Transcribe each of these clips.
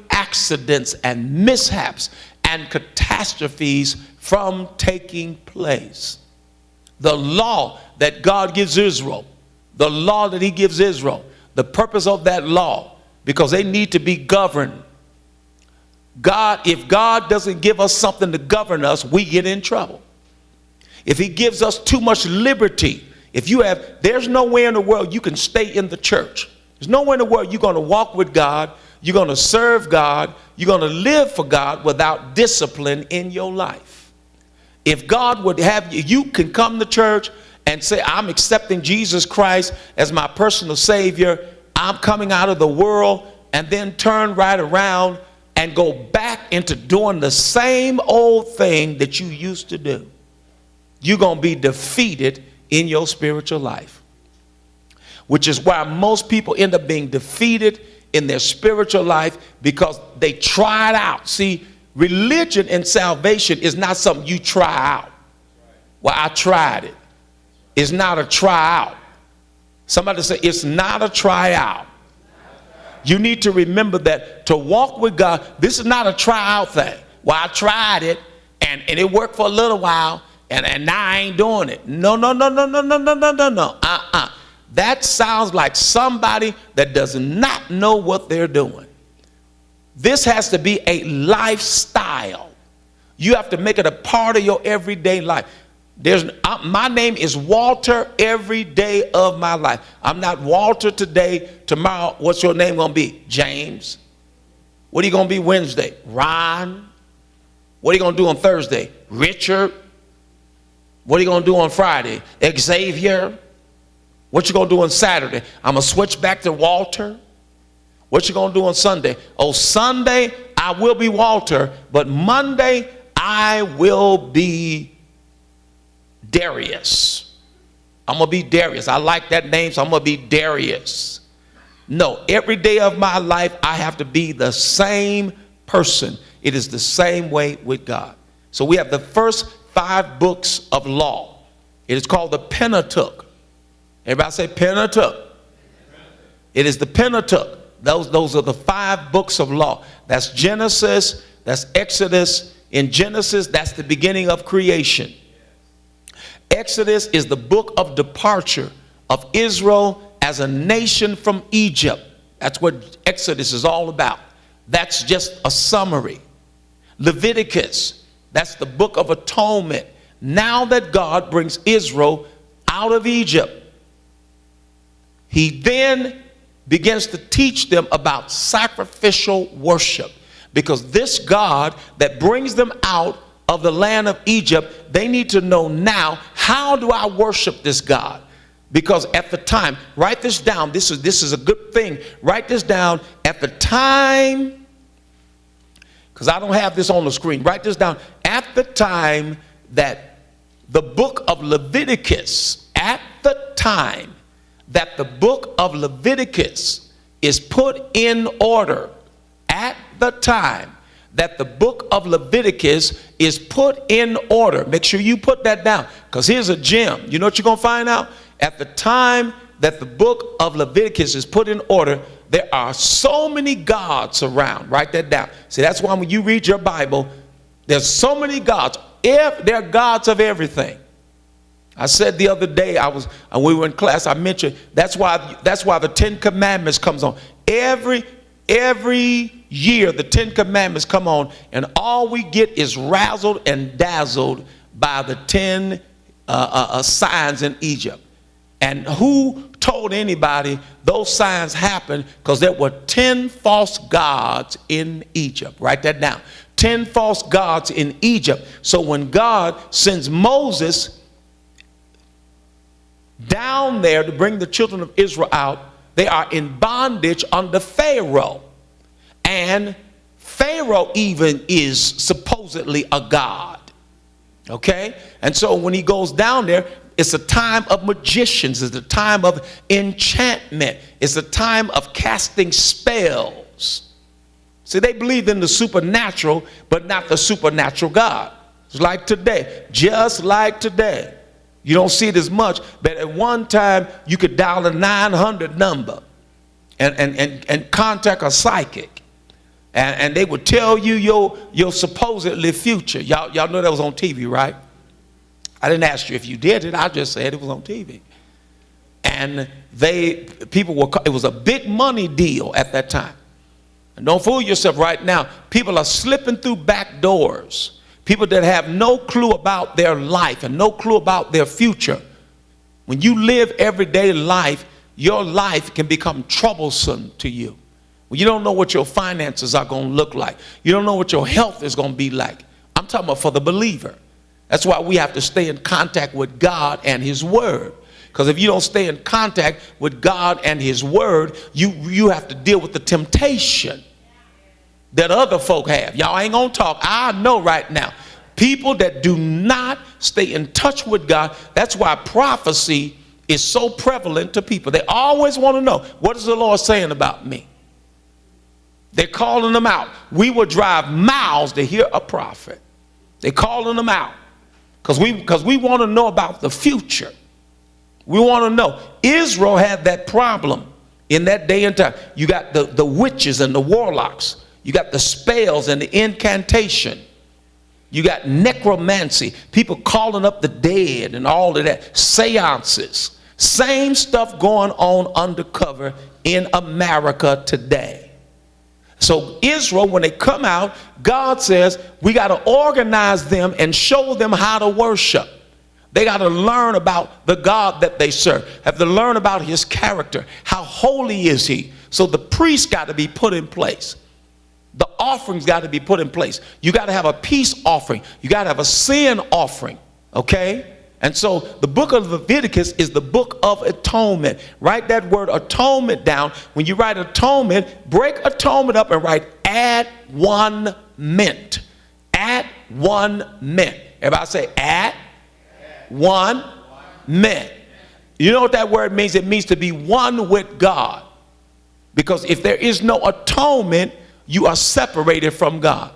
accidents and mishaps and catastrophes from taking place. The law that God gives Israel, the law that he gives Israel, the purpose of that law, because they need to be governed. If God doesn't give us something to govern us, we get in trouble. If he gives us too much liberty, there's nowhere in the world you can stay in the church. There's nowhere in the world you're going to walk with God, you're going to serve God, you're going to live for God without discipline in your life. If God would have you can come to church and say, I'm accepting Jesus Christ as my personal Savior, I'm coming out of the world, and then turn right around and go back into doing the same old thing that you used to do. You're going to be defeated in your spiritual life, which is why most people end up being defeated in their spiritual life, because they try it out. See, religion and salvation is not something you try out. Well, I tried it. It's not a try out. Somebody say, it's not a try out. You need to remember that to walk with God, this is not a try out thing. Well, I tried it and it worked for a little while and now I ain't doing it. No. That sounds like somebody that does not know what they're doing. This has to be a lifestyle. You have to make it a part of your everyday life. My name is Walter every day of my life. I'm not Walter today. Tomorrow, what's your name going to be? James. What are you going to be Wednesday? Ron. What are you going to do on Thursday? Richard. What are you going to do on Friday? Xavier. What you going to do on Saturday? I'm going to switch back to Walter. What you going to do on Sunday? Oh, Sunday, I will be Walter, but Monday, I will be Darius. I'm going to be Darius. I like that name, so I'm going to be Darius. No, every day of my life, I have to be the same person. It is the same way with God. So we have the first 5 books of law. It is called the Pentateuch. Everybody say Pentateuch. It is the Pentateuch. Those are the 5 books of law. That's Genesis, that's Exodus. In Genesis, that's the beginning of creation. Exodus is the book of departure of Israel as a nation from Egypt. That's what Exodus is all about. That's just a summary. Leviticus, that's the book of atonement. Now that God brings Israel out of Egypt, he then begins to teach them about sacrificial worship, because this God that brings them out of the land of Egypt, they need to know now, how do I worship this God? Because at the time, write this down, this is a good thing, write this down. At the time, because I don't have this on the screen, write this down. At the time that the book of Leviticus, at the time that the book of Leviticus is put in order, at the time that the book of Leviticus is put in order, make sure you put that down, because here's a gem. You know what you're going to find out? At the time that the book of Leviticus is put in order, there are so many gods around. Write that down. See, that's why when you read your Bible, there's so many gods. There are gods of everything. I said the other day, we were in class, I mentioned that's why the 10 Commandments comes on. Every year the 10 Commandments come on, and all we get is razzled and dazzled by the 10 signs in Egypt. And who told anybody those signs happened? Because there were 10 false gods in Egypt. Write that down. 10 false gods in Egypt. So when God sends Moses down there to bring the children of Israel out, they are in bondage under Pharaoh. And Pharaoh even is supposedly a god. Okay? And so when he goes down there, it's a time of magicians. It's a time of enchantment. It's a time of casting spells. See, they believed in the supernatural, but not the supernatural God. It's like today, just like today. You don't see it as much, but at one time you could dial a 900 number and contact a psychic. And they would tell you your supposedly future. Y'all know that was on TV, right? I didn't ask you if you did it. I just said it was on TV. And it was a big money deal at that time. And don't fool yourself right now. People are slipping through back doors. People that have no clue about their life and no clue about their future. When you live everyday life, your life can become troublesome to you. When you don't know what your finances are going to look like. You don't know what your health is going to be like. I'm talking about for the believer. That's why we have to stay in contact with God and his word. Because if you don't stay in contact with God and his word, you have to deal with the temptation that other folk have. Y'all ain't gonna talk. I know right now. People that do not stay in touch with God, that's why prophecy is so prevalent to people. They always want to know, what is the Lord saying about me? They're calling them out. We will drive miles to hear a prophet. They're calling them out. Because we want to know about the future. We want to know. Israel had that problem in that day and time. You got the witches and the warlocks. You got the spells and the incantation. You got necromancy. People calling up the dead and all of that. Seances. Same stuff going on undercover in America today. So Israel, when they come out, God says we got to organize them and show them how to worship. They got to learn about the God that they serve. Have to learn about his character. How holy is he? So the priest got to be put in place. The offerings got to be put in place. You got to have a peace offering. You got to have a sin offering. Okay? And so the book of Leviticus is the book of atonement. Write that word atonement down. When you write atonement, break atonement up and write at 1 mint. At 1 mint. Everybody say at 1 mint. You know what that word means? It means to be one with God. Because if there is no atonement, you are separated from God.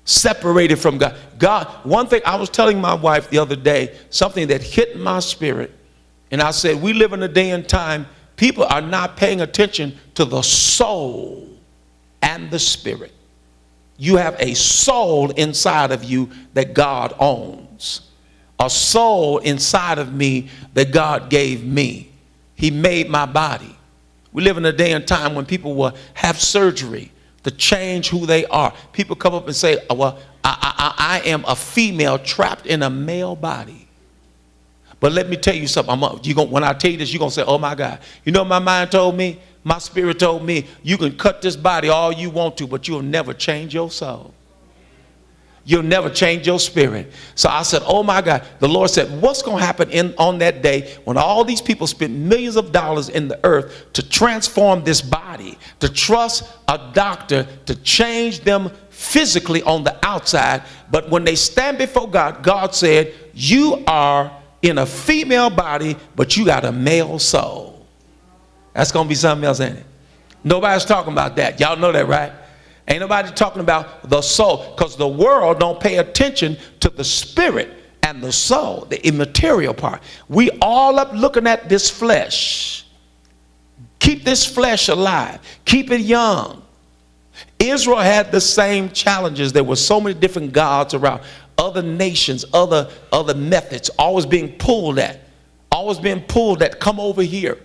Separated from God. God, one thing I was telling my wife the other day, something that hit my spirit. And I said, we live in a day and time, people are not paying attention to the soul and the spirit. You have a soul inside of you that God owns. A soul inside of me that God gave me. He made my body. We live in a day and time when people will have surgery to change who they are. People come up and say, well, I am a female trapped in a male body. But let me tell you something. When I tell you this, you're going to say, oh my God. You know what my mind told me? My spirit told me, you can cut this body all you want to, but you'll never change your soul. You'll never change your spirit. So I said, oh my God. The Lord said, what's going to happen on that day when all these people spend millions of dollars in the earth to transform this body, to trust a doctor to change them physically on the outside. But when they stand before God, God said, you are in a female body, but you got a male soul. That's going to be something else, ain't it? Nobody's talking about that. Y'all know that, right? Ain't nobody talking about the soul, because the world don't pay attention to the spirit and the soul, the immaterial part. We all up looking at this flesh. Keep this flesh alive. Keep it young. Israel had the same challenges. There were so many different gods around. Other nations, other methods, always being pulled at. Always being pulled at, come over here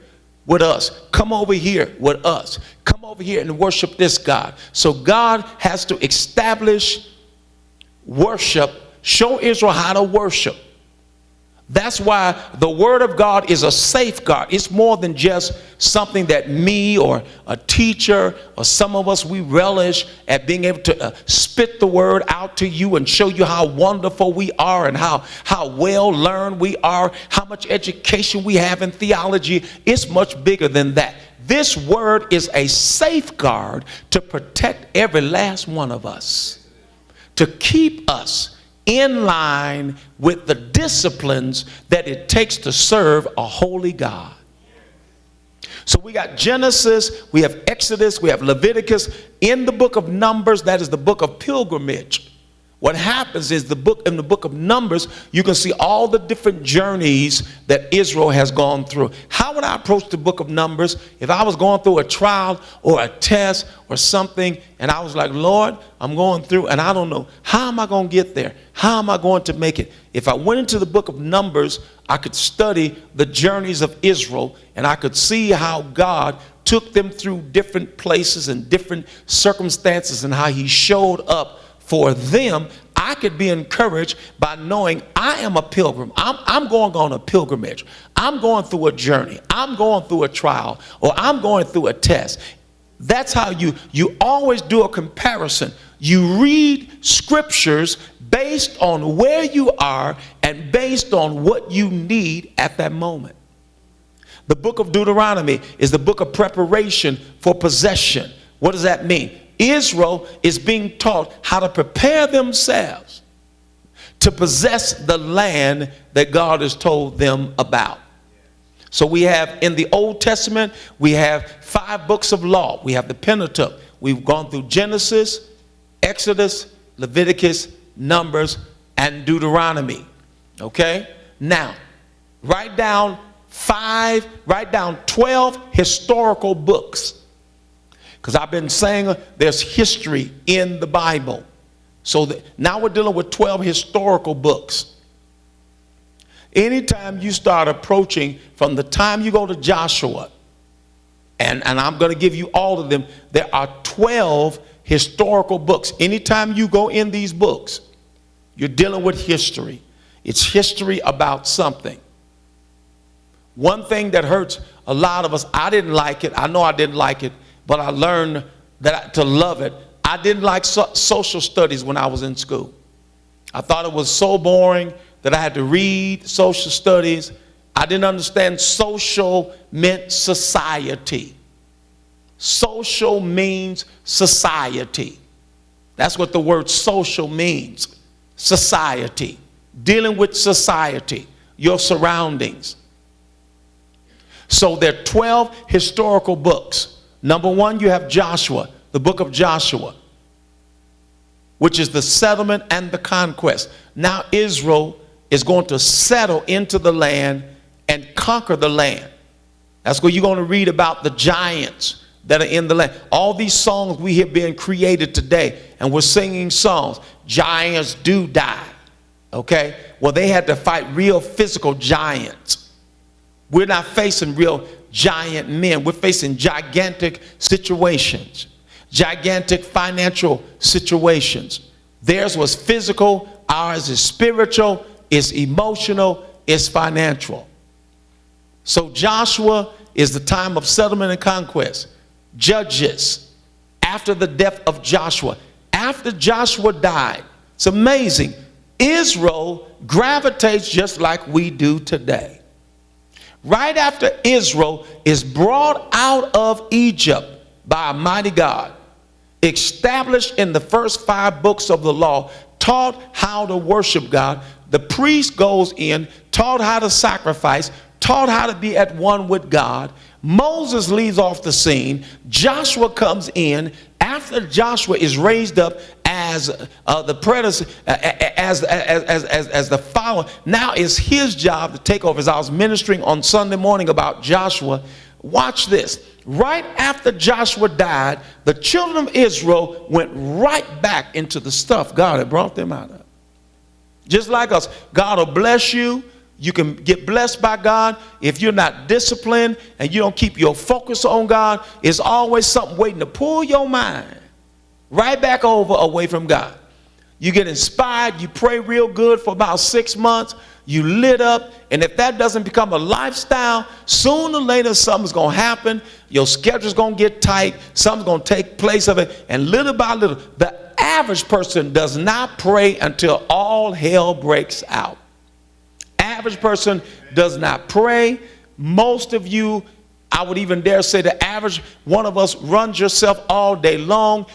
with us. Come over here with us. Come over here and worship this God. So God has to establish worship, show Israel how to worship. That's why the word of God is a safeguard. It's more than just something that me or a teacher or some of us, we relish at being able to spit the word out to you and show you how wonderful we are and how well learned we are, how much education we have in theology. It's much bigger than that. This word is a safeguard to protect every last one of us, to keep us in line with the disciplines that it takes to serve a holy God. So we got Genesis, we have Exodus, we have Leviticus. In the book of Numbers, that is the book of pilgrimage. What happens is in the book of Numbers, you can see all the different journeys that Israel has gone through. How would I approach the book of Numbers if I was going through a trial or a test or something, and I was like, Lord, I'm going through and I don't know, how am I going to get there? How am I going to make it? If I went into the book of Numbers, I could study the journeys of Israel, and I could see how God took them through different places and different circumstances and how he showed up for them. I could be encouraged by knowing I am a pilgrim. I'm going on a pilgrimage. I'm going through a journey. I'm going through a trial, or I'm going through a test. That's how you always do a comparison. You read scriptures based on where you are and based on what you need at that moment. The book of Deuteronomy is the book of preparation for possession. What does that mean? Israel is being taught how to prepare themselves to possess the land that God has told them about. So we have in the Old Testament, we have 5 books of law. We have the Pentateuch. We've gone through Genesis, Exodus, Leviticus, Numbers, and Deuteronomy. Okay? Now, write down 12 historical books. Because I've been saying there's history in the Bible. So now we're dealing with 12 historical books. Anytime you start approaching from the time you go to Joshua, and I'm going to give you all of them, there are 12 historical books. Anytime you go in these books, you're dealing with history. It's history about something. One thing that hurts a lot of us, I didn't like it. I know I didn't like it. But I learned to love it. I didn't like social studies when I was in school. I thought it was so boring that I had to read social studies. I didn't understand social meant society. Social means society. That's what the word social means. Society. Dealing with society, your surroundings. So there are 12 historical books. Number 1, you have Joshua, the book of Joshua, which is the settlement and the conquest. Now Israel is going to settle into the land and conquer the land. That's where you're going to read about the giants that are in the land. All these songs we hear being created today, and we're singing songs. Giants do die. Okay? Well, they had to fight real physical giants. We're not facing real giant men. We're facing gigantic situations, gigantic financial situations. Theirs was physical, ours is spiritual, is emotional, is financial. So Joshua is the time of settlement and conquest. Judges, after the death of Joshua, after Joshua died, it's amazing. Israel gravitates just like we do today. Right after Israel is brought out of Egypt by a mighty God, established in the first 5 books of the law, taught how to worship God, the priest goes in, taught how to sacrifice, taught how to be at one with God. Moses leaves off the scene. Joshua comes in after Joshua is raised up as the predecessor, as the follower. Now it's his job to take over. As I was ministering on Sunday morning about Joshua, watch this. Right after Joshua died, the children of Israel went right back into the stuff God had brought them out of. Just like us, God will bless you. You can get blessed by God. If you're not disciplined and you don't keep your focus on God, it's always something waiting to pull your mind right back over away from God. You get inspired, you pray real good for about 6 months, you lit up, and if that doesn't become a lifestyle, sooner or later something's going to happen. Your schedule's going to get tight, something's going to take place of it, and little by little, the average person does not pray until all hell breaks out. Average person does not pray. Most of you, I would even dare say the average one of us runs yourself all day long.